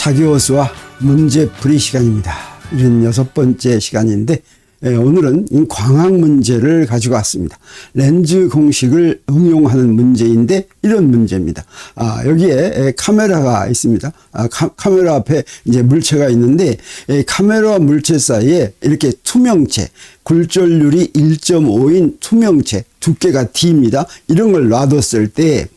차기호수와 문제풀이 시간입니다. 76번째 시간인데 오늘은 광학 문제를 가지고 왔습니다. 렌즈 공식을 응용하는 문제인데 이런 문제입니다. 여기에 카메라가 있습니다. 카메라 앞에 이제 물체가 있는데 카메라와 물체 사이에 이렇게 투명체, 굴절률이 1.5인 투명체, 두께가 D입니다. 이런 걸 놔뒀을 때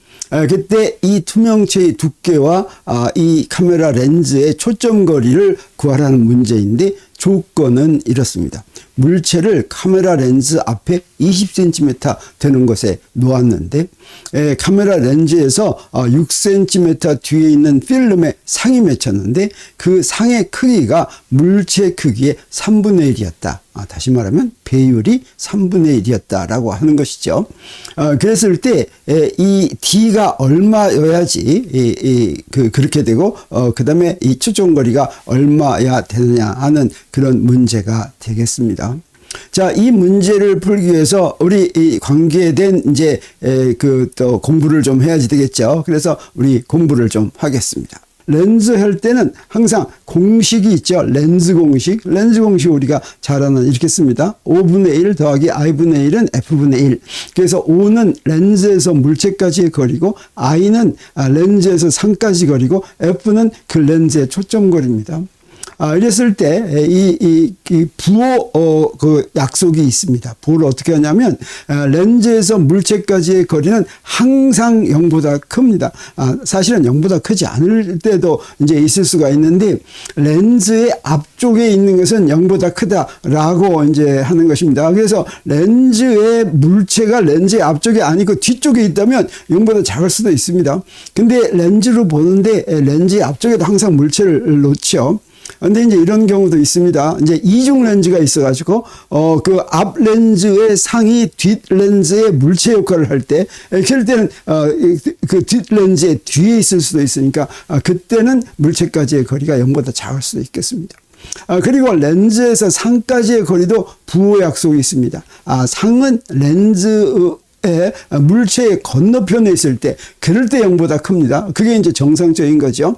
그때 이 투명체의 두께와 이 카메라 렌즈의 초점 거리를 구하라는 문제인데 조건은 이렇습니다. 물체를 카메라 렌즈 앞에 20cm 되는 곳에 놓았는데 카메라 렌즈에서 6cm 뒤에 있는 필름에 상이 맺혔는데 그 상의 크기가 물체 크기의 3분의 1이었다. 다시 말하면 배율이 3분의 1이었다라고 하는 것이죠. 그랬을 때 이 D가 얼마여야지 그렇게 되고 그 다음에 이 초점거리가 얼마야 되느냐 하는 그런 문제가 되겠습니다. 자, 이 문제를 풀기 위해서 우리 이 관계된 이제 또 공부를 좀 해야지 되겠죠. 그래서 우리 공부를 좀 하겠습니다. 렌즈 할 때는 항상 공식이 있죠. 렌즈 공식. 렌즈 공식 우리가 잘 아는 이렇게 씁니다. 5분의 1 더하기 I분의 1은 F분의 1. 그래서 5는 렌즈에서 물체까지의 거리고 I는 렌즈에서 상까지 거리고 F는 그 렌즈의 초점 거리입니다. 이랬을 때 이 부호 그 약속이 있습니다. 부호를 어떻게 하냐면 렌즈에서 물체까지의 거리는 항상 0보다 큽니다. 사실은 0보다 크지 않을 때도 이제 있을 수가 있는데 렌즈의 앞쪽에 있는 것은 0보다 크다라고 이제 하는 것입니다. 그래서 렌즈의 물체가 렌즈의 앞쪽에 아니고 뒤쪽에 있다면 0보다 작을 수도 있습니다. 근데 렌즈로 보는데 렌즈의 앞쪽에도 항상 물체를 놓죠. 근데 이제 이런 경우도 있습니다. 이제 이중 렌즈가 있어가지고, 그 앞 렌즈의 상이 뒷 렌즈의 물체 역할을 할 때, 그럴 때는, 그 뒷 렌즈의 뒤에 있을 수도 있으니까, 그때는 물체까지의 거리가 0보다 작을 수도 있겠습니다. 그리고 렌즈에서 상까지의 거리도 부호 약속이 있습니다. 상은 렌즈, 물체의 건너편에 있을 때 그럴 때 0보다 큽니다. 그게 이제 정상적인 거죠.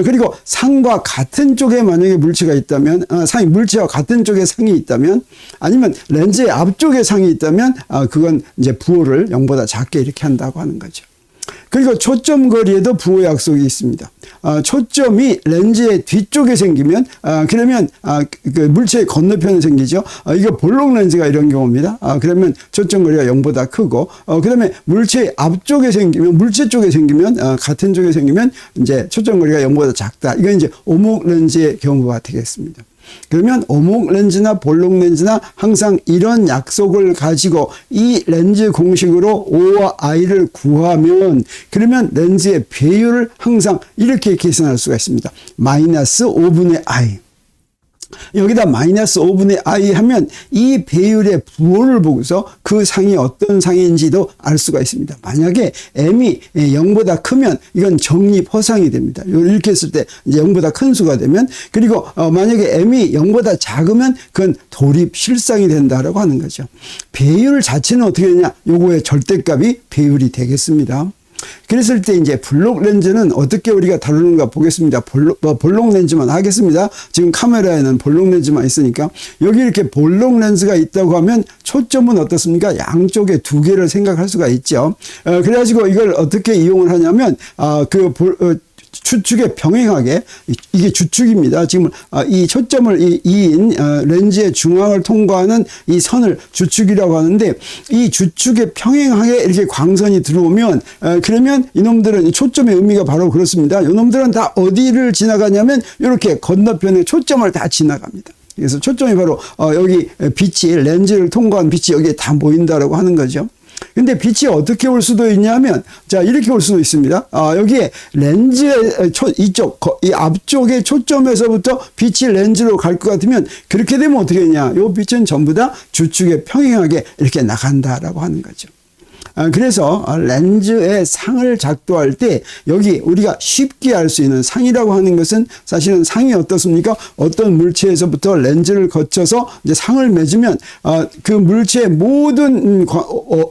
그리고 상과 같은 쪽에 만약에 물체가 있다면 상이 물체와 같은 쪽에 상이 있다면 아니면 렌즈의 앞쪽에 상이 있다면 그건 이제 부호를 0보다 작게 이렇게 한다고 하는 거죠. 그리고 초점 거리에도 부호 약속이 있습니다. 초점이 len즈의 뒤쪽에 생기면 그러면 그 물체의 건너편에 생기죠. 이거 볼록 렌즈가 이런 경우입니다. 그러면 초점 거리가 0보다 크고 그다음에 물체의 앞쪽에 생기면 물체 쪽에 생기면 같은 쪽에 생기면 이제 초점 거리가 0보다 작다. 이건 이제 오목 렌즈의 경우가 되겠습니다. 그러면 오목 렌즈나 볼록 렌즈나 항상 이런 약속을 가지고 이 렌즈 공식으로 O와 I를 구하면 그러면 렌즈의 배율을 항상 이렇게 계산할 수가 있습니다. 마이너스 5분의 I. 여기다 마이너스 5분의 I 하면 이 배율의 부호를 보고서 그 상이 어떤 상인지도 알 수가 있습니다. 만약에 M이 0보다 크면 이건 정립 허상이 됩니다. 이렇게 했을 때 이제 0보다 큰 수가 되면 그리고 만약에 M이 0보다 작으면 그건 돌입 실상이 된다라고 하는 거죠. 배율 자체는 어떻게 되냐? 요거의 절대값이 배율이 되겠습니다. 그랬을 때 이제 볼록 렌즈는 어떻게 우리가 다루는가 보겠습니다. 볼록 렌즈만 하겠습니다. 지금 카메라에는 볼록 렌즈만 있으니까 여기 이렇게 볼록 렌즈가 있다고 하면 초점은 어떻습니까? 양쪽에 두 개를 생각할 수가 있죠. 그래가지고 이걸 어떻게 이용을 하냐면 추측에 병행하게 이게 주축입니다. 지금 이 초점을 이인 렌즈의 중앙을 통과하는 이 선을 주축이라고 하는데 이 주축에 평행하게 이렇게 광선이 들어오면 그러면 이놈들은 초점의 의미가 바로 그렇습니다. 이놈들은 다 어디를 지나가냐면 이렇게 건너편에 초점을 다 지나갑니다. 그래서 초점이 바로 여기 빛이 렌즈를 통과한 빛이 여기에 다 보인다라고 하는 거죠. 근데 빛이 어떻게 올 수도 있냐면, 자, 이렇게 올 수도 있습니다. 여기에 렌즈의 이 앞쪽의 초점에서부터 빛이 렌즈로 갈 것 같으면, 그렇게 되면 어떻게 되냐. 요 빛은 전부 다 주축에 평행하게 이렇게 나간다라고 하는 거죠. 그래서 렌즈의 상을 작도할 때 여기 우리가 쉽게 알 수 있는 상이라고 하는 것은 사실은 상이 어떻습니까? 어떤 물체에서부터 렌즈를 거쳐서 이제 상을 맺으면 그 물체의 모든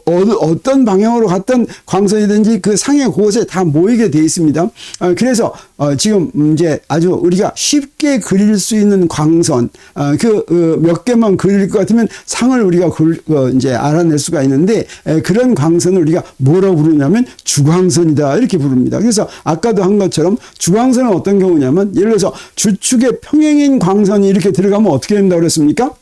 어떤 방향으로 갔던 광선이든지 그 상의 곳에 다 모이게 되어 있습니다. 그래서 지금 이제 아주 우리가 쉽게 그릴 수 있는 광선, 몇 개만 그릴 것 같으면 상을 우리가 이제 알아낼 수가 있는데, 그런 광선을 우리가 뭐라고 부르냐면 주광선이다 이렇게 부릅니다. 그래서 아까도 한 것처럼 주광선은 어떤 경우냐면, 예를 들어서 주축에 평행인 광선이 이렇게 들어가면 어떻게 된다고 그랬습니까?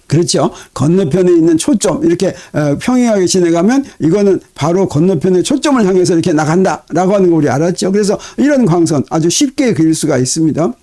그렇죠. 건너편에 있는 초점 이렇게 평행하게 지나가면 이거는 바로 건너편의 초점을 향해서 이렇게 나간다라고 하는 거 우리 알았죠. 그래서 이런 광선 아주 쉽게 그릴 수가 있습니다.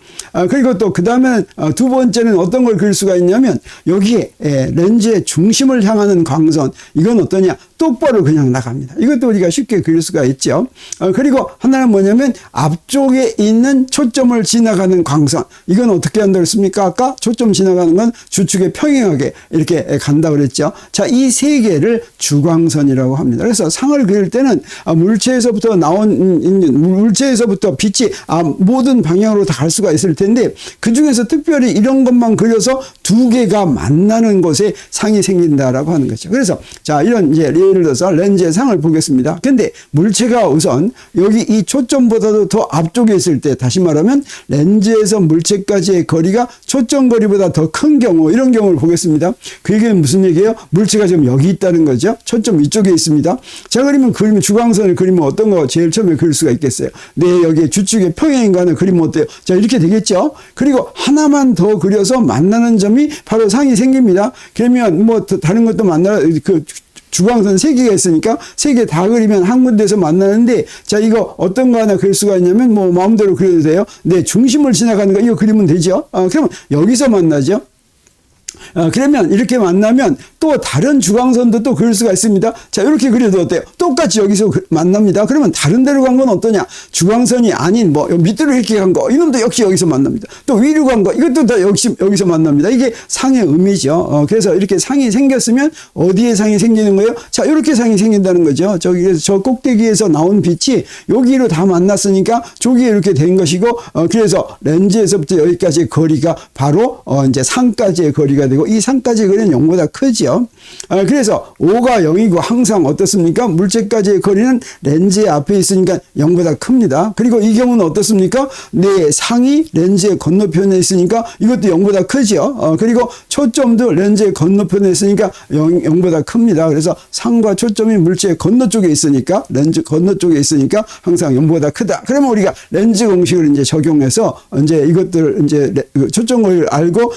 그리고 또 그 다음에 두 번째는 어떤 걸 그릴 수가 있냐면, 여기에 렌즈의 중심을 향하는 광선, 이건 어떠냐, 똑바로 그냥 나갑니다. 이것도 우리가 쉽게 그릴 수가 있죠. 그리고 하나는 뭐냐면 앞쪽에 있는 초점을 지나가는 광선, 이건 어떻게 한다고 했습니까? 아까 초점 지나가는 건 주축에 평행하게 이렇게 간다고 그랬죠. 자, 이 세 개를 주광선이라고 합니다. 그래서 상을 그릴 때는 물체에서부터 물체에서부터 빛이 모든 방향으로 다 갈 수가 있을 텐데, 그 중에서 특별히 이런 것만 그려서 두 개가 만나는 곳에 상이 생긴다라고 하는 거죠. 그래서 자, 이런 이제 예를 들어서 렌즈의 상을 보겠습니다. 근데 물체가 우선 여기 이 초점보다도 더 앞쪽에 있을 때, 다시 말하면 렌즈에서 물체까지의 거리가 초점 거리보다 더 큰 경우, 이런 경우를 보겠습니다. 그 얘기는 무슨 얘기예요? 물체가 지금 여기 있다는 거죠. 초점 이쪽에 있습니다. 자, 그러면 주광선을 그리면 어떤 거 제일 처음에 그릴 수가 있겠어요? 네, 여기 주축의 평행인간을 그리면 어때요? 자, 이렇게 되겠죠. 그리고 하나만 더 그려서 만나는 점이 바로 상이 생깁니다. 그러면 뭐 다른 것도 주광선 세 개가 있으니까 세 개 다 그리면 한 군데에서 만나는데, 자, 이거 어떤 거 하나 그릴 수가 있냐면 뭐 마음대로 그려도 돼요. 네, 중심을 지나가는 거 이거 그리면 되죠. 그러면 여기서 만나죠. 그러면 이렇게 만나면 또 다른 주광선도 또 그릴 수가 있습니다. 자, 이렇게 그려도 어때요? 똑같이 여기서 만납니다. 그러면 다른 데로 간 건 어떠냐? 주광선이 아닌 뭐 밑으로 이렇게 간 거, 이놈도 역시 여기서 만납니다. 또 위로 간 거, 이것도 다 여기서 만납니다. 이게 상의 의미죠. 그래서 이렇게 상이 생겼으면 어디에 상이 생기는 거예요? 자, 이렇게 상이 생긴다는 거죠. 그래서 저 꼭대기에서 나온 빛이 여기로 다 만났으니까 저기에 이렇게 된 것이고, 그래서 렌즈에서부터 여기까지의 거리가 바로 이제 상까지의 거리가 되고, 이 상까지의 거리는 0보다 크죠. 그래서 5가 0이고 항상 어떻습니까? 물체까지의 거리는 렌즈의 앞에 있으니까 0보다 큽니다. 그리고 이 경우는 어떻습니까? 네, 상이 렌즈의 건너편에 있으니까 이것도 0보다 크죠. 그리고 초점도 렌즈의 건너편에 있으니까 0보다 큽니다. 그래서 상과 초점이 물체의 건너쪽에 있으니까, 렌즈 건너쪽에 있으니까 항상 0보다 크다. 그러면 우리가 렌즈 공식을 이제 적용해서 이제 이것들 이제 초점 거리를 알고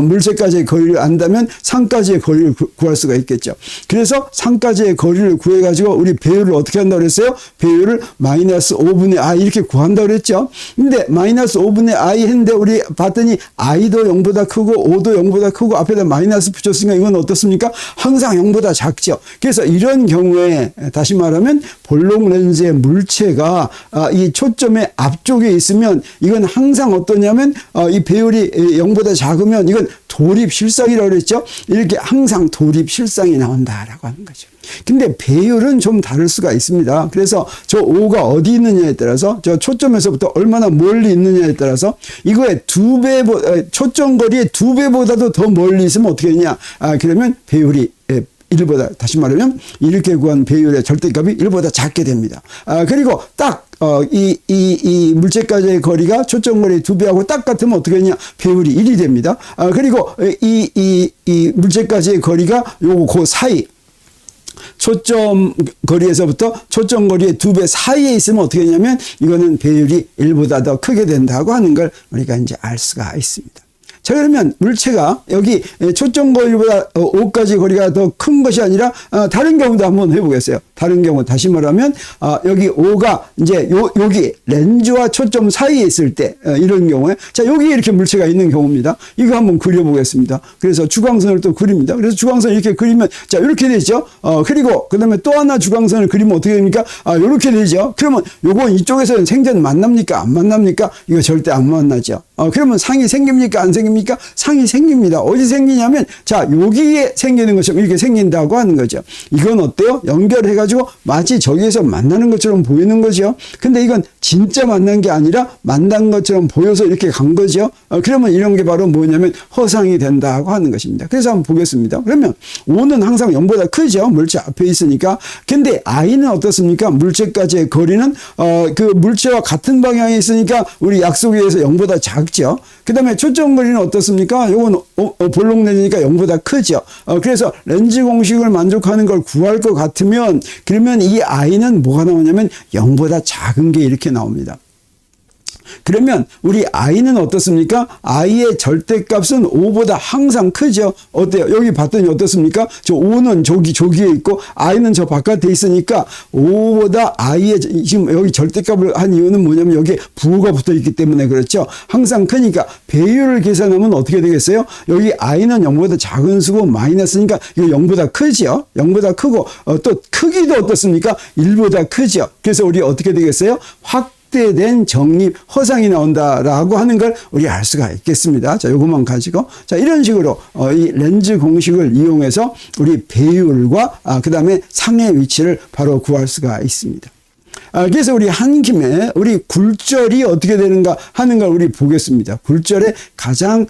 물체까지의 거리를 안다면 상까지의 거리를 구할 수가 있겠죠. 그래서 상까지의 거리를 구해가지고 우리 배율을 어떻게 한다고 그랬어요? 배율을 마이너스 5분의 i 이렇게 구한다고 그랬죠. 근데 마이너스 5분의 i 했는데 우리 봤더니 i도 0보다 크고 5도 0보다 크고 앞에다 마이너스 붙였으니까 이건 어떻습니까? 항상 0보다 작죠. 그래서 이런 경우에 다시 말하면 볼록 렌즈의 물체가 이 초점의 앞쪽에 있으면 이건 항상 어떠냐면 이 배율이 0보다 작으면 이건 도립실상이라고 그랬죠. 이렇게 항상 도립실상이 나온다라고 하는 거죠. 근데 배율은 좀 다를 수가 있습니다. 그래서 저 5가 어디 있느냐에 따라서, 저 초점에서부터 얼마나 멀리 있느냐에 따라서 이거의 초점 거리의 2배보다도 더 멀리 있으면 어떻게 되냐? 그러면 배율이 1보다, 다시 말하면 이렇게 구한 배율의 절대값이 1보다 작게 됩니다. 그리고 딱 이 물체까지의 거리가 초점 거리 2배하고 딱 같으면 어떻게 되냐? 배율이 1이 됩니다. 그리고 이 물체까지의 거리가 그 사이, 초점 거리에서부터 초점 거리의 2배 사이에 있으면 어떻게 되냐면 이거는 배율이 1보다 더 크게 된다고 하는 걸 우리가 이제 알 수가 있습니다. 자, 그러면 물체가 여기 초점 거리보다 5까지 거리가 더 큰 것이 아니라 다른 경우도 한번 해보겠어요. 다른 경우, 다시 말하면 여기 5가 이제 여기 렌즈와 초점 사이에 있을 때, 이런 경우에, 자, 여기 이렇게 물체가 있는 경우입니다. 이거 한번 그려보겠습니다. 그래서 주광선을 또 그립니다. 그래서 주광선을 이렇게 그리면, 자, 이렇게 되죠. 그리고 그 다음에 또 하나 주광선을 그리면 어떻게 됩니까? 이렇게 되죠. 그러면 요건 이쪽에서는 생전 만납니까? 안 만납니까? 이거 절대 안 만나죠. 그러면 상이 생깁니까? 안 생깁니까? 됩니까? 상이 생깁니다. 어디 생기냐면 자, 여기에 생기는 것처럼 이렇게 생긴다고 하는 거죠. 이건 어때요? 연결해가지고 마치 저기에서 만나는 것처럼 보이는 거죠. 근데 이건 진짜 만난 게 아니라 만난 것처럼 보여서 이렇게 간 거죠. 그러면 이런 게 바로 뭐냐면 허상이 된다고 하는 것입니다. 그래서 한번 보겠습니다. 그러면 O는 항상 0보다 크죠. 물체 앞에 있으니까. 근데 I는 어떻습니까? 물체까지의 거리는 그 물체와 같은 방향에 있으니까 우리 약속에 의해서 0보다 작죠. 그 다음에 초점거리는 어떻습니까? 요건 볼록내니까 0보다 크죠. 그래서 렌즈 공식을 만족하는 걸 구할 것 같으면 그러면 이 I는 뭐가 나오냐면 0보다 작은 게 이렇게 나옵니다. 그러면 우리 I는 어떻습니까? I의 절대값은 5보다 항상 크죠. 어때요? 여기 봤더니 어떻습니까? 저 5는 저기에 있고 I는 저 바깥에 있으니까 5보다 I의 지금 여기 절대값을 한 이유는 뭐냐면 여기에 부호가 붙어 있기 때문에 그렇죠. 항상 크니까 배율을 계산하면 어떻게 되겠어요? 여기 I는 0보다 작은 수고 마이너스니까 이거 0보다 크죠. 0보다 크고 또 크기도 어떻습니까? 1보다 크죠. 그래서 우리 어떻게 되겠어요? 확대된 정립 허상이 나온다라고 하는 걸 우리 알 수가 있겠습니다. 자, 요것만 가지고 자, 이런 식으로 이 렌즈 공식을 이용해서 우리 배율과 그 다음에 상의 위치를 바로 구할 수가 있습니다. 그래서 우리 한 김에 우리 굴절이 어떻게 되는가 하는 걸 우리 보겠습니다. 굴절의 가장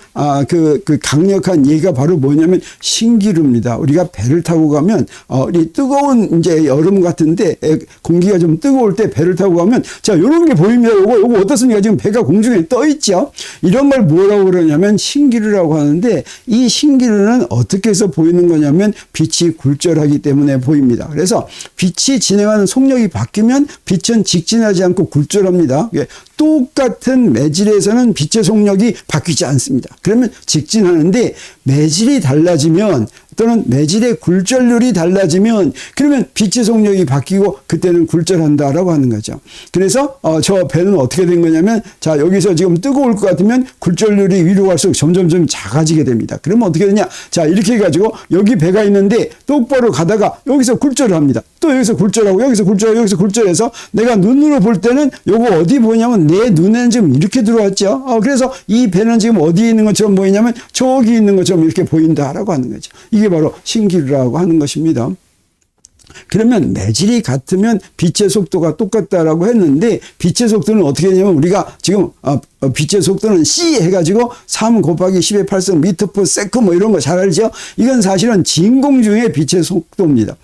그 강력한 예가 바로 뭐냐면 신기루입니다. 우리가 배를 타고 가면 이 뜨거운 이제 여름 같은데 공기가 좀 뜨거울 때 배를 타고 가면 자, 요런 게 보입니다. 요거 어떻습니까? 지금 배가 공중에 떠 있죠. 이런 걸 뭐라고 그러냐면 신기루라고 하는데 이 신기루는 어떻게 해서 보이는 거냐면 빛이 굴절하기 때문에 보입니다. 그래서 빛이 진행하는 속력이 바뀌면 빛은 직진하지 않고 굴절합니다. 똑같은 매질에서는 빛의 속력이 바뀌지 않습니다. 그러면 직진하는데 매질이 달라지면 또는 매질의 굴절률이 달라지면 그러면 빛의 속력이 바뀌고 그때는 굴절한다라고 하는 거죠. 그래서 저 배는 어떻게 된 거냐면 자, 여기서 지금 뜨거울 것 같으면 굴절률이 위로 갈수록 점점 작아지게 됩니다. 그러면 어떻게 되냐? 자, 이렇게 해가지고 여기 배가 있는데 똑바로 가다가 여기서 굴절을 합니다. 또 여기서 굴절하고 여기서 굴절하고 여기서 굴절해서 내가 눈으로 볼 때는 요거 어디 보냐면 내 눈에는 지금 이렇게 들어왔죠. 그래서 이 배는 지금 어디에 있는 것처럼 보이냐면 저기 있는 것처럼 이렇게 보인다라고 하는 거죠. 이게 바로 신기루라고 하는 것입니다. 그러면 매질이 같으면 빛의 속도가 똑같다라고 했는데 빛의 속도는 어떻게 되냐면 우리가 지금 빛의 속도는 C 해가지고 3 곱하기 10의 8승 미터 퍼 세컨 뭐 이런 거 잘 알죠? 이건 사실은 진공 중의 빛의 속도입니다.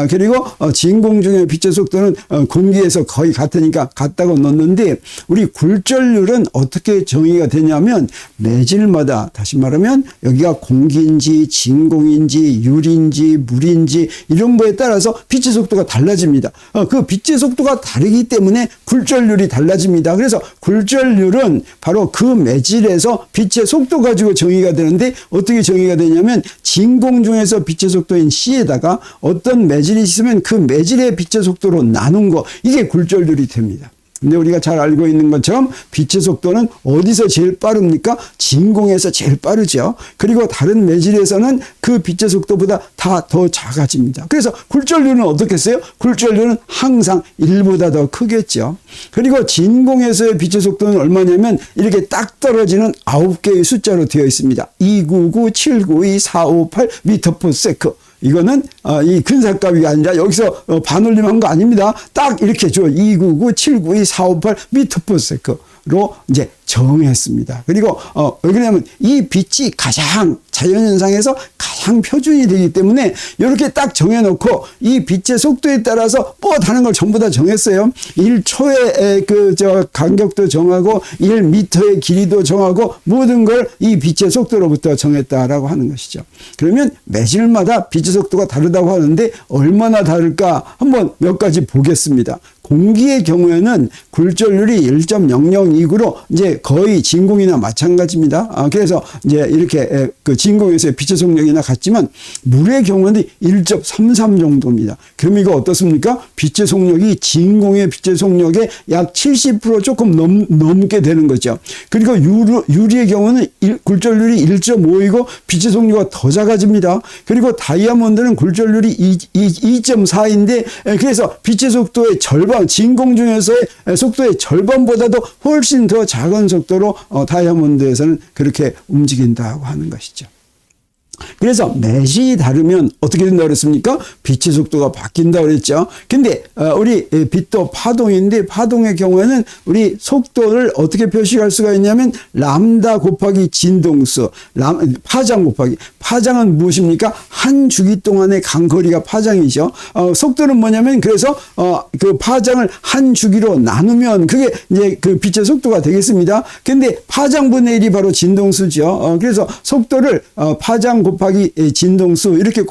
그리고 진공 중의 빛의 속도는 공기에서 거의 같으니까 같다고 넣었는데 우리 굴절률은 어떻게 정의가 되냐면 매질마다 다시 말하면 여기가 공기인지 진공인지 유리인지 물인지 이런 거에 따라서 빛의 속도가 달라집니다. 그 빛의 속도가 다르기 때문에 굴절률이 달라집니다. 그래서 굴절률은 바로 그 매질에서 빛의 속도 가지고 정의가 되는데 어떻게 정의가 되냐면 진공 중에서 빛의 속도인 C에다가 어떤 매질이 있으면 그 매질의 빛의 속도로 나눈 거 이게 굴절률이 됩니다. 근데 우리가 잘 알고 있는 것처럼 빛의 속도는 어디서 제일 빠릅니까? 진공에서 제일 빠르죠. 그리고 다른 매질에서는 그 빛의 속도보다 다 더 작아집니다. 그래서 굴절률은 어떻겠어요? 굴절률은 항상 1보다 더 크겠죠. 그리고 진공에서의 빛의 속도는 얼마냐면 이렇게 딱 떨어지는 9개의 숫자로 되어 있습니다. 299, 792, 458 미터 퍼 세컨. 이거는 이 근사값이 아니라 여기서 반올림한 거 아닙니다. 딱 이렇게 줘. 299, 792, 458 미터 퍼 세컨으로 이제 정했습니다. 그리고 왜 그러냐면 이 빛이 가장 자연현상에서 가장 표준이 되기 때문에 이렇게 딱 정해놓고 이 빛의 속도에 따라서 뭐 다른 걸 전부 다 정했어요. 1초의 간격도 정하고 1m의 길이도 정하고 모든 걸 이 빛의 속도로부터 정했다라고 하는 것이죠. 그러면 매질마다 빛의 속도가 다르다고 하는데 얼마나 다를까 한번 몇 가지 보겠습니다. 공기의 경우에는 굴절률이 1.002구로 이제 거의 진공이나 마찬가지입니다. 그래서 이제 이렇게 그 진공에서의 빛의 속력이나 같지만 물의 경우는 1.33 정도입니다. 그럼 이거 어떻습니까? 빛의 속력이 진공의 빛의 속력의 약 70% 조금 넘게 되는 거죠. 그리고 유리의 경우는 굴절률이 1.5이고 빛의 속력이 더 작아집니다. 그리고 다이아몬드는 굴절률이 2.4인데 그래서 빛의 속도의 절반 그러니까 진공 중에서의 속도의 절반보다도 훨씬 더 작은 속도로 다이아몬드에서는 그렇게 움직인다고 하는 것이죠. 그래서 매질이 다르면 어떻게 된다고 그랬습니까? 빛의 속도가 바뀐다고 그랬죠. 근데 우리 빛도 파동인데 파동의 경우에는 우리 속도를 어떻게 표시할 수가 있냐면 람다 곱하기 진동수, 파장 곱하기, 파장은 무엇입니까? 한 주기 동안의 간거리가 파장이죠. 속도는 뭐냐면 그래서 그 파장을 한 주기로 나누면 그게 이제 그 빛의 속도가 되겠습니다. 근데 파장분의 1이 바로 진동수죠. 그래서 속도를 파장 곱하기 진동수 이렇게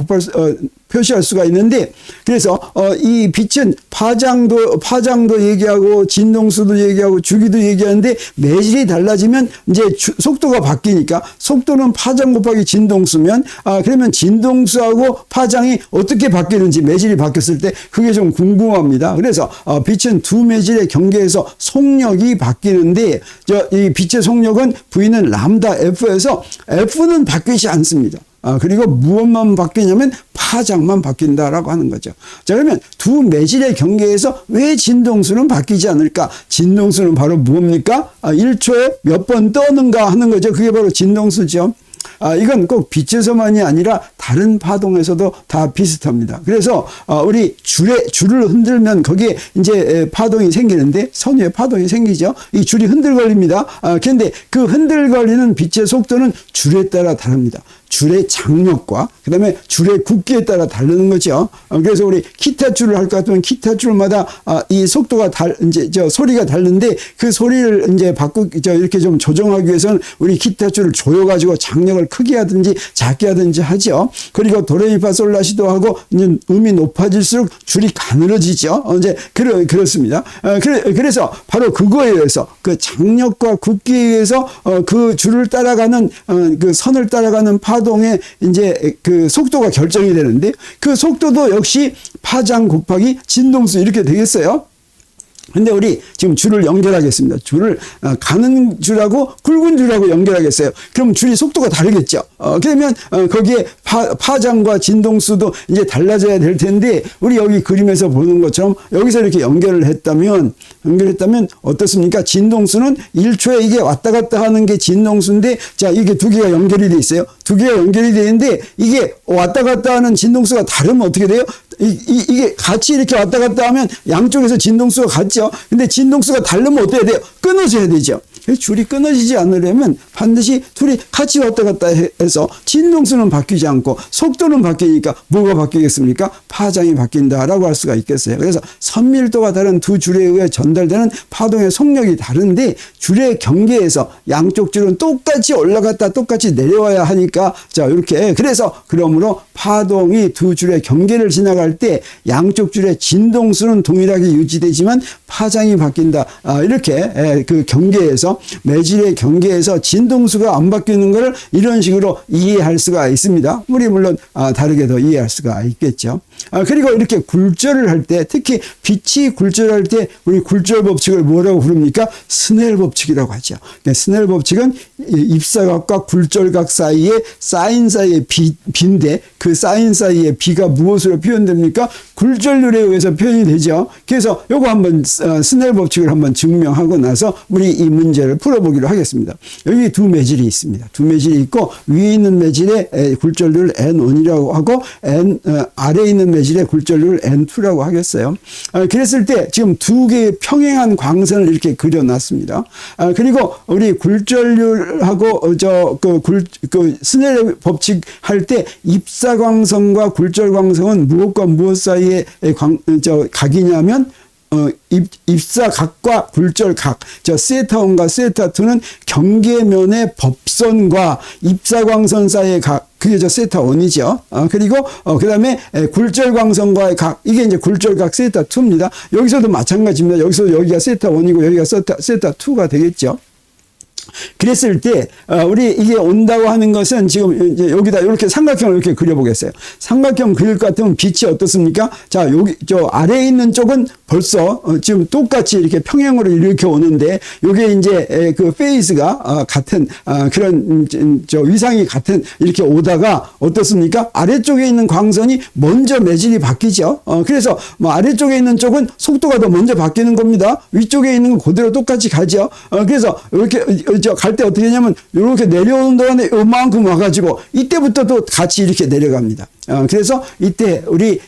표시할 수가 있는데, 그래서 이 빛은 파장도 얘기하고 진동수도 얘기하고 주기도 얘기하는데 매질이 달라지면 이제 속도가 바뀌니까 속도는 파장 곱하기 진동수면 그러면 진동수하고 파장이 어떻게 바뀌는지 매질이 바뀌었을 때 그게 좀 궁금합니다. 그래서 빛은 두 매질의 경계에서 속력이 바뀌는데 이 빛의 속력은 V는 람다 F에서 F는 바뀌지 않습니다. 그리고 무엇만 바뀌냐면 파장만 바뀐다라고 하는 거죠. 자, 그러면 두 매질의 경계에서 왜 진동수는 바뀌지 않을까? 진동수는 바로 무엇입니까? 1초에 몇 번 떠는가 하는 거죠. 그게 바로 진동수죠. 이건 꼭 빛에서만이 아니라 다른 파동에서도 다 비슷합니다. 그래서 우리 줄을 흔들면 거기에 이제 파동이 생기는데 선 위에 파동이 생기죠. 이 줄이 흔들거립니다. 그런데 그 흔들거리는 빛의 속도는 줄에 따라 다릅니다. 줄의 장력과 그다음에 줄의 굵기에 따라 다르는 거죠. 그래서 우리 기타 줄을 할 것 같으면 기타 줄마다 이 속도가 이제 소리가 다른데 그 소리를 이제 이렇게 좀 조정하기 위해서는 우리 기타 줄을 조여가지고 장력을 크게 하든지 작게 하든지 하죠. 그리고 도레미파솔라시도 하고 이제 음이 높아질수록 줄이 가늘어지죠. 이제 그렇습니다. 그래서 바로 그거에 의해서 그 장력과 굵기에 의해서 그 줄을 따라가는 그 선을 따라가는 파동의 이제 그 속도가 결정이 되는데 그 속도도 역시 파장 곱하기 진동수 이렇게 되겠어요. 근데 우리 지금 줄을 연결하겠습니다. 줄을 가는 줄하고 굵은 줄하고 연결하겠어요. 그럼 줄이 속도가 다르겠죠. 그러면 거기에 파장과 진동수도 이제 달라져야 될 텐데 우리 여기 그림에서 보는 것처럼 여기서 이렇게 연결을 했다면 어떻습니까? 진동수는 1초에 이게 왔다 갔다 하는 게 진동수인데 자, 이게 두 개가 연결이 돼 있어요. 두 개가 연결이 되는데 이게 왔다 갔다 하는 진동수가 다르면 어떻게 돼요? 이게 같이 이렇게 왔다 갔다 하면 양쪽에서 진동수가 같죠. 근데 진동수가 다르면 어떻게 돼요? 끊어져야 되죠. 줄이 끊어지지 않으려면 반드시 둘이 같이 왔다 갔다 해서 진동수는 바뀌지 않고 속도는 바뀌니까 뭐가 바뀌겠습니까? 파장이 바뀐다라고 할 수가 있겠어요. 그래서 선밀도가 다른 두 줄에 의해 전달되는 파동의 속력이 다른데 줄의 경계에서 양쪽 줄은 똑같이 올라갔다 똑같이 내려와야 하니까 자, 이렇게 그래서 그러므로 파동이 두 줄의 경계를 지나갈 때 양쪽 줄의 진동수는 동일하게 유지되지만 파장이 바뀐다. 이렇게 그 경계에서 매질의 경계에서 진동수가 안 바뀌는 것을 이런 식으로 이해할 수가 있습니다. 우리 물론 다르게 더 이해할 수가 있겠죠. 그리고 이렇게 굴절을 할 때 특히 빛이 굴절할 때 우리 굴절 법칙을 뭐라고 부릅니까? 스넬 법칙이라고 하죠. 스넬 법칙은 입사각과 굴절각 사이에 사인 사이의 비인데 그 사인 사이의 비가 무엇으로 표현됩니까? 굴절률에 의해서 표현이 되죠. 그래서 요거 한번 스넬 법칙을 한번 증명하고 나서 우리 이 문제를 풀어보기로 하겠습니다. 여기 두 매질이 있습니다. 두 매질이 있고 위에 있는 매질의 굴절률을 N1이라고 하고 아래에 있는 매질의 굴절률을 N2라고 하겠어요. 그랬을 때 지금 두 개의 평행한 광선을 이렇게 그려놨습니다. 그리고 우리 굴절률하고 스넬 법칙 할 때 입사광선과 굴절광선은 무엇과 무엇 사이에 각이냐면 입사각과 굴절각, 세타1과 세타2는 경계면의 법선과 입사광선 사이의 각, 그게 세타1이죠. 그리고 그 다음에 굴절광선과의 각, 이게 이제 굴절각 세타2입니다. 여기서도 마찬가지입니다. 여기가 세타1이고 여기가 세타2가 되겠죠. 그랬을 때 우리 이게 온다고 하는 것은 지금 이제 여기다 이렇게 삼각형을 이렇게 그려보겠어요. 삼각형 그릴 것 같으면 빛이 어떻습니까? 자, 여기 저 아래에 있는 쪽은 벌써 지금 똑같이 이렇게 평행으로 이렇게 오는데 요게 이제 그 페이스가 같은 그런 저 위상이 같은 이렇게 오다가 어떻습니까? 아래쪽에 있는 광선이 먼저 매질이 바뀌죠. 그래서 뭐 아래쪽에 있는 쪽은 속도가 더 먼저 바뀌는 겁니다. 위쪽에 있는 건 그대로 똑같이 가죠. 그래서 이렇게 갈 때 어떻게 하냐면 이렇게 내려오는 동안에 요만큼 와가지고 이때부터 또 같이 이렇게 내려갑니다. 그래서 이때 우리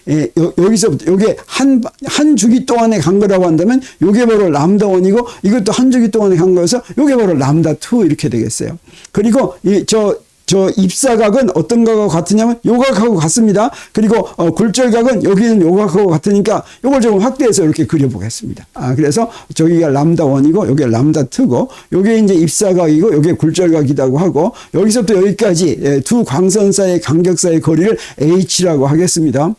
여기서부터 요게 한 주기 동안에 간 거라고 한다면 요게 바로 람다 1이고 이것도 한 주기 동안에 간 거여서 요게 바로 람다 2 이렇게 되겠어요. 그리고 저 입사각은 어떤 각하고 같으냐면 요 각하고 같습니다. 그리고 굴절각은 여기는 요 각하고 같으니까 요걸 조금 확대해서 이렇게 그려보겠습니다. 그래서 저기가 람다 1이고 요게 람다 2고 요게 이제 입사각이고 요게 굴절각이라고 하고 여기서부터 여기까지 두 광선 사이의 간격 사이의 거리를 h라고 하겠습니다.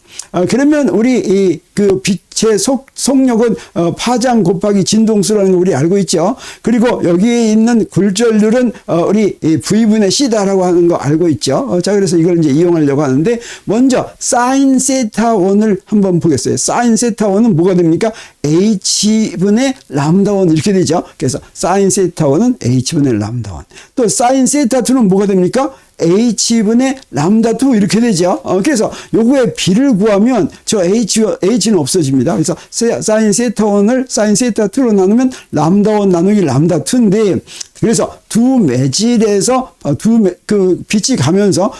그러면 우리 그 빛의 속력은 파장 곱하기 진동수라는 거 우리 알고 있죠. 그리고 여기에 있는 굴절률은 우리 V분의 C다라고 하는 거 알고 있죠. 자, 그래서 이걸 이제 이용하려고 하는데 먼저 사인 세타 1을 한번 보겠어요. 사인 세타 1은 뭐가 됩니까? H분의 람다 1 이렇게 되죠. 그래서 사인 세타 1은 H분의 람다 1. 또 사인 세타 2는 뭐가 됩니까? H분의 람다 2 이렇게 되죠. 그래서 요거의 B를 구하면 저 H는 없어집니다. 그래서 사인 세타 1을 사인 세타 2로 나누면 람다 1 나누기 람다 2인데 그래서 두 매질에서 그 빛이 가면서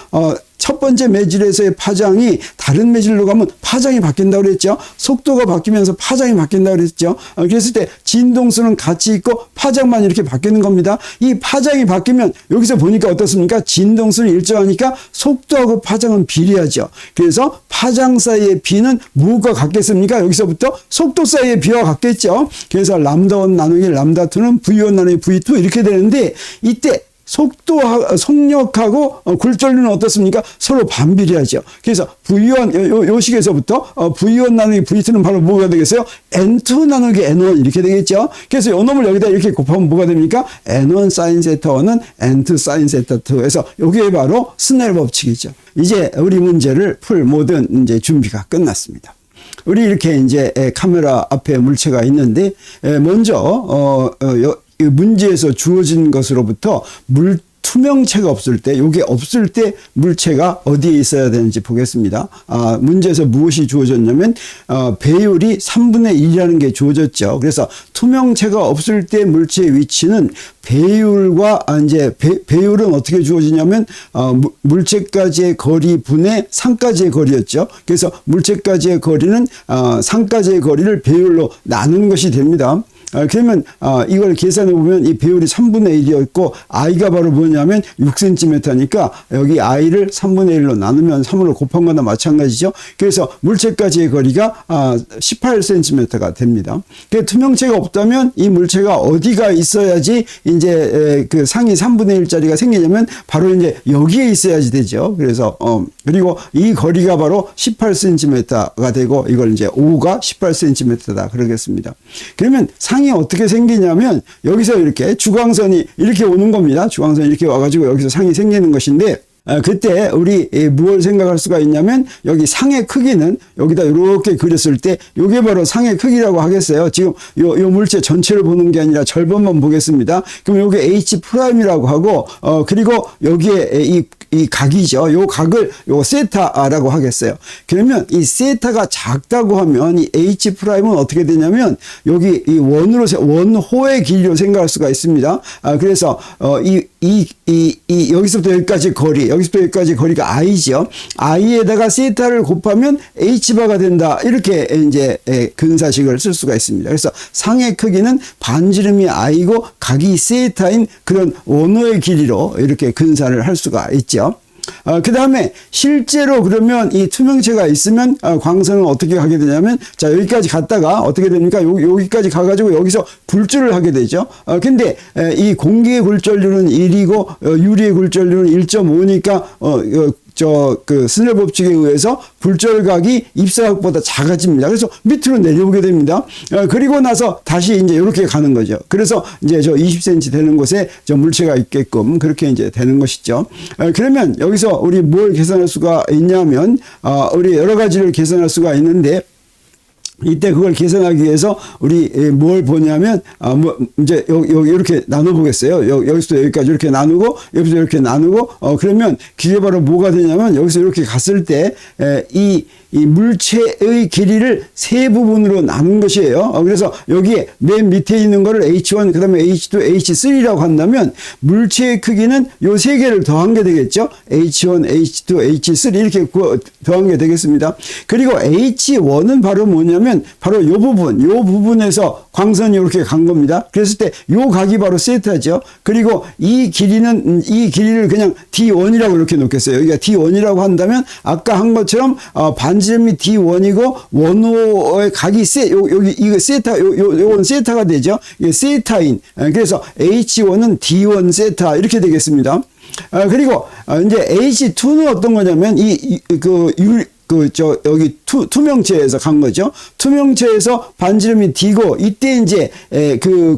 첫 번째 매질에서의 파장이 다른 매질로 가면 파장이 바뀐다고 그랬죠. 속도가 바뀌면서 파장이 바뀐다고 그랬죠. 그랬을 때 진동수는 같이 있고 파장만 이렇게 바뀌는 겁니다. 이 파장이 바뀌면 여기서 보니까 어떻습니까? 진동수는 일정하니까 속도하고 파장은 비례하죠. 그래서 파장 사이의 B는 무엇과 같겠습니까? 여기서부터 속도 사이의 B와 같겠죠. 그래서 람다 1 나누기 람다 2는 V1 나누기 V2 이렇게 되는데 이때 속력하고 굴절률은 어떻습니까? 서로 반비례하죠. 그래서 V1, 요 식에서부터 V1 나누기 V2는 바로 뭐가 되겠어요? N2 나누기 N1 이렇게 되겠죠. 그래서 요 놈을 여기다 이렇게 곱하면 뭐가 됩니까? N1 사인 세타 1은 N2 사인 세타 2에서 요게 바로 스넬 법칙이죠. 이제 우리 문제를 풀 모든 이제 준비가 끝났습니다. 우리 이렇게 이제 카메라 앞에 물체가 있는데 먼저 문제에서 주어진 것으로부터 투명체가 없을 때, 요게 없을 때 물체가 어디에 있어야 되는지 보겠습니다. 문제에서 무엇이 주어졌냐면, 배율이 3분의 1이라는 게 주어졌죠. 그래서 투명체가 없을 때 물체의 위치는 배율과, 이제, 배율은 어떻게 주어지냐면, 물체까지의 거리 분의 상까지의 거리였죠. 그래서 물체까지의 거리는, 상까지의 거리를 배율로 나누는 것이 됩니다. 그러면 이걸 계산해 보면 이 배율이 3분의 1이었고 i가 바로 뭐냐면 6cm니까 여기 i를 3분의 1로 나누면 3으로 곱한 거나 마찬가지죠. 그래서 물체까지의 거리가 18cm가 됩니다. 그 투명체가 없다면 이 물체가 어디가 있어야지 이제 그 상이 3분의 1짜리가 생기냐면 바로 이제 여기에 있어야지 되죠. 그래서 그리고 이 거리가 바로 18cm가 되고 이걸 이제 5가 18cm다 그러겠습니다. 그러면 상이 어떻게 생기냐면 여기서 이렇게 주광선이 이렇게 오는 겁니다. 주광선이 이렇게 와가지고 여기서 상이 생기는 것인데 그때 우리 무엇을 생각할 수가 있냐면 여기 상의 크기는 여기다 이렇게 그렸을 때 이게 바로 상의 크기라고 하겠어요. 지금 요 물체 전체를 보는 게 아니라 절반만 보겠습니다. 그럼 요게 H 프라임이라고 하고 그리고 여기에 이 각이죠. 요 각을 요 세타라고 하겠어요. 그러면 이 세타가 작다고 하면 이 H 프라임은 어떻게 되냐면 여기 이 원호의 길이로 생각할 수가 있습니다. 그래서 여기서부터 여기까지 거리, 여기서부터 여기까지 거리가 i죠. i에다가 세타를 곱하면 h바가 된다. 이렇게 이제 근사식을 쓸 수가 있습니다. 그래서 상의 크기는 반지름이 i고 각이 세타인 그런 원호의 길이로 이렇게 근사를 할 수가 있죠. 그 다음에 실제로 그러면 이 투명체가 있으면 광선은 어떻게 하게 되냐면 자 여기까지 갔다가 어떻게 됩니까? 여기까지 가가지고 여기서 굴절을 하게 되죠. 근데 이 공기의 굴절률은 1이고 유리의 굴절률은 1.5니까 스넬 법칙에 의해서 굴절각이 입사각보다 작아집니다. 그래서 밑으로 내려오게 됩니다. 그리고 나서 다시 이제 이렇게 가는 거죠. 그래서 이제 20cm 되는 곳에 물체가 있게끔 그렇게 이제 되는 것이죠. 그러면 여기서 우리 뭘 계산할 수가 있냐면, 우리 여러 가지를 계산할 수가 있는데, 이때 그걸 계산하기 위해서 우리 뭘 보냐면, 이제 여기 이렇게 나눠보겠어요. 여기서 여기까지 이렇게 나누고, 여기서 이렇게 나누고, 그러면 그게 바로 뭐가 되냐면, 여기서 이렇게 갔을 때, 이 물체의 길이를 세 부분으로 나눈 것이에요. 그래서 여기에 맨 밑에 있는 거를 H1, 그 다음에 H2, H3라고 한다면 물체의 크기는 요 세 개를 더한 게 되겠죠. H1, H2, H3 이렇게 더한 게 되겠습니다. 그리고 H1은 바로 뭐냐면 바로 요 부분에서 광선이 이렇게 간 겁니다. 그랬을 때 요 각이 바로 세타죠. 그리고 이 길이를 그냥 D1이라고 이렇게 놓겠어요. 여기가 D1이라고 한다면 아까 한 것처럼 반지름이 D1이고 원호의 각이 여기 이거 세타 요건 세타가 되죠. 이게 세타인. 그래서 H1은 D1 세타 이렇게 되겠습니다. 그리고 이제 H2는 어떤 거냐면 여기 투명체에서 간 거죠. 투명체에서 반지름이 D고, 이때 이제,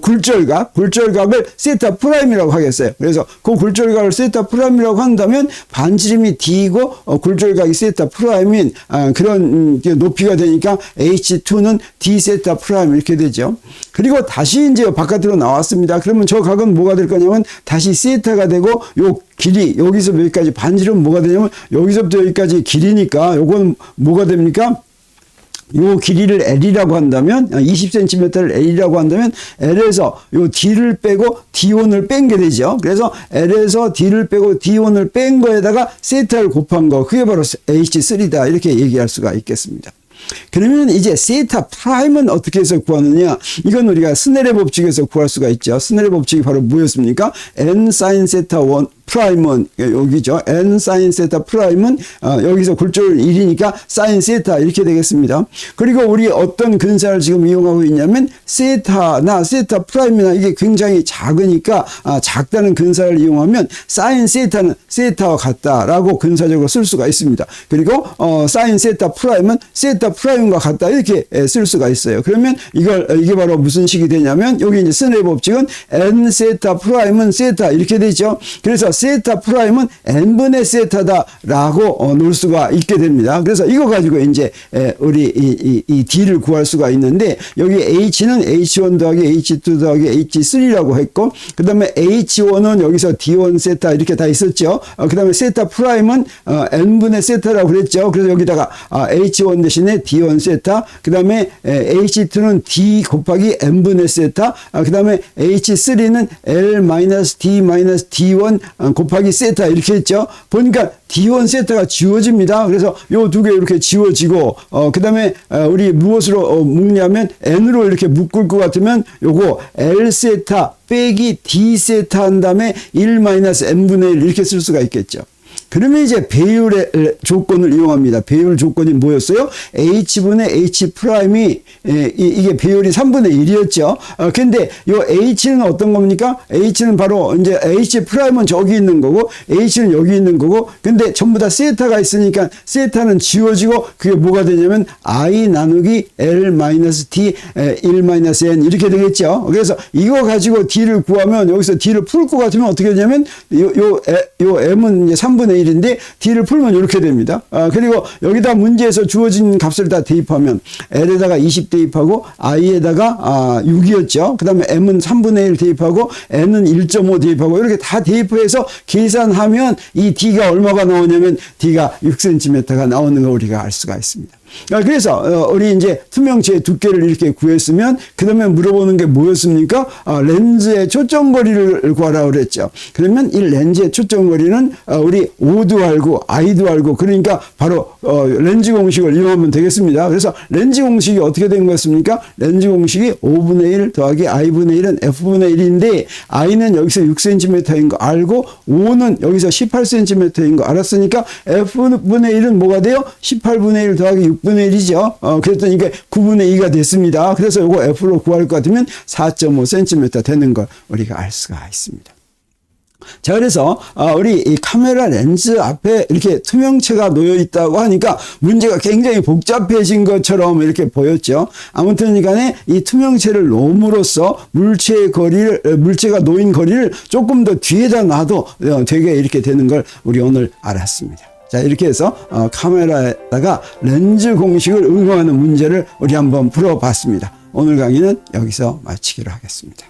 굴절각을 세타 프라임이라고 하겠어요. 그래서 그 굴절각을 세타 프라임이라고 한다면 반지름이 D고, 굴절각이 세타 프라임인, 그런 높이가 되니까 H2는 D 세타 프라임 이렇게 되죠. 그리고 다시 이제 바깥으로 나왔습니다. 그러면 저 각은 뭐가 될 거냐면 다시 세타가 되고, 요 길이, 여기서 여기까지 반지름 뭐가 되냐면 여기서부터 여기까지 길이니까 요건 뭐가 됩니까? 요 길이를 L이라고 한다면 20cm를 L이라고 한다면 L에서 요 D를 빼고 D1을 뺀 게 되죠. 그래서 L에서 D를 빼고 D1을 뺀 거에다가 세타를 곱한 거, 그게 바로 H3다 이렇게 얘기할 수가 있겠습니다. 그러면 이제 세타 프라임은 어떻게 해서 구하느냐? 이건 우리가 스넬의 법칙에서 구할 수가 있죠. 스넬의 법칙이 바로 뭐였습니까? n sin 세타 1 프라임은 여기죠. n sin 세타 프라임은 여기서 굴절 1이니까 sin 세타 이렇게 되겠습니다. 그리고 우리 어떤 근사를 지금 이용하고 있냐면 세타나 세타 프라임이나 이게 굉장히 작으니까 작다는 근사를 이용하면 sin 세타는 세타와 같다라고 근사적으로 쓸 수가 있습니다. 그리고 sin 세타 프라임은 세타 프라임과 같다 이렇게 쓸 수가 있어요. 그러면 이게 바로 무슨 식이 되냐면 여기 이제 스넬의 법칙은 n 세타 프라임은 세타 이렇게 되죠. 그래서 세타 프라임은 n분의 세타다라고 놓을 수가 있게 됩니다. 그래서 이거 가지고 이제 우리 이 D를 구할 수가 있는데 여기 H는 H1 더하기 H2 더하기 H3라고 했고 그 다음에 H1은 여기서 D1 세타 이렇게 다 있었죠. 그 다음에 세타 프라임은 n분의 세타라고 그랬죠. 그래서 여기다가 H1 대신에 D1 세타 그 다음에 H2는 D 곱하기 n분의 세타 그 다음에 H3는 L-D-D1 곱하기 세타 이렇게 했죠. 보니까 D1 세타가 지워집니다. 그래서 요 두 개 이렇게 지워지고 그 다음에 우리 무엇으로 묶냐면 n으로 이렇게 묶을 것 같으면 요거 L 세타 빼기 D 세타 한 다음에 1-n분의 1 이렇게 쓸 수가 있겠죠. 그러면 이제 배율의 조건을 이용합니다. 배율 조건이 뭐였어요? H분의 H 프라임이 이게 배율이 3분의 1이었죠. 근데 요 H는 어떤 겁니까? H는 바로 이제 H 프라임은 저기 있는 거고 H는 여기 있는 거고 근데 전부 다 세타가 있으니까 세타는 지워지고 그게 뭐가 되냐면 I 나누기 L-D 1-n 이렇게 되겠죠. 그래서 이거 가지고 D를 구하면 여기서 D를 풀 것 같으면 어떻게 되냐면 요 M은 이제 3분의 1인데 D를 풀면 이렇게 됩니다. 그리고 여기다 문제에서 주어진 값을 다 대입하면 L에다가 20 대입하고 I에다가 6이었죠. 그 다음에 M은 3분의 1 대입하고 N은 1.5 대입하고 이렇게 다 대입해서 계산하면 이 D가 얼마가 나오냐면 D가 6cm가 나오는 거 우리가 알 수가 있습니다. 그래서 우리 이제 투명체의 두께를 이렇게 구했으면 그 다음에 물어보는 게 뭐였습니까? 렌즈의 초점거리를 구하라 그랬죠. 그러면 이 렌즈의 초점거리는 우리 O도 알고 I도 알고 그러니까 바로 렌즈 공식을 이용하면 되겠습니다. 그래서 렌즈 공식이 어떻게 된 것입니까? 렌즈 공식이 5분의 1 더하기 I분의 1은 F분의 1인데 I는 여기서 6cm인 거 알고 O는 여기서 18cm인 거 알았으니까 F분의 1은 뭐가 돼요? 18분의 1 더하기 6분의 1이죠. 그랬더니 이게 9분의 2가 됐습니다. 그래서 이거 F로 구할 것 같으면 4.5cm 되는 걸 우리가 알 수가 있습니다. 자, 그래서 우리 이 카메라 렌즈 앞에 이렇게 투명체가 놓여 있다고 하니까 문제가 굉장히 복잡해진 것처럼 이렇게 보였죠. 아무튼 간에 이 투명체를 놓음으로써 물체가 놓인 거리를 조금 더 뒤에다 놔도 되게 이렇게 되는 걸 우리 오늘 알았습니다. 자, 이렇게 해서 카메라에다가 렌즈 공식을 응용하는 문제를 우리 한번 풀어봤습니다. 오늘 강의는 여기서 마치기로 하겠습니다.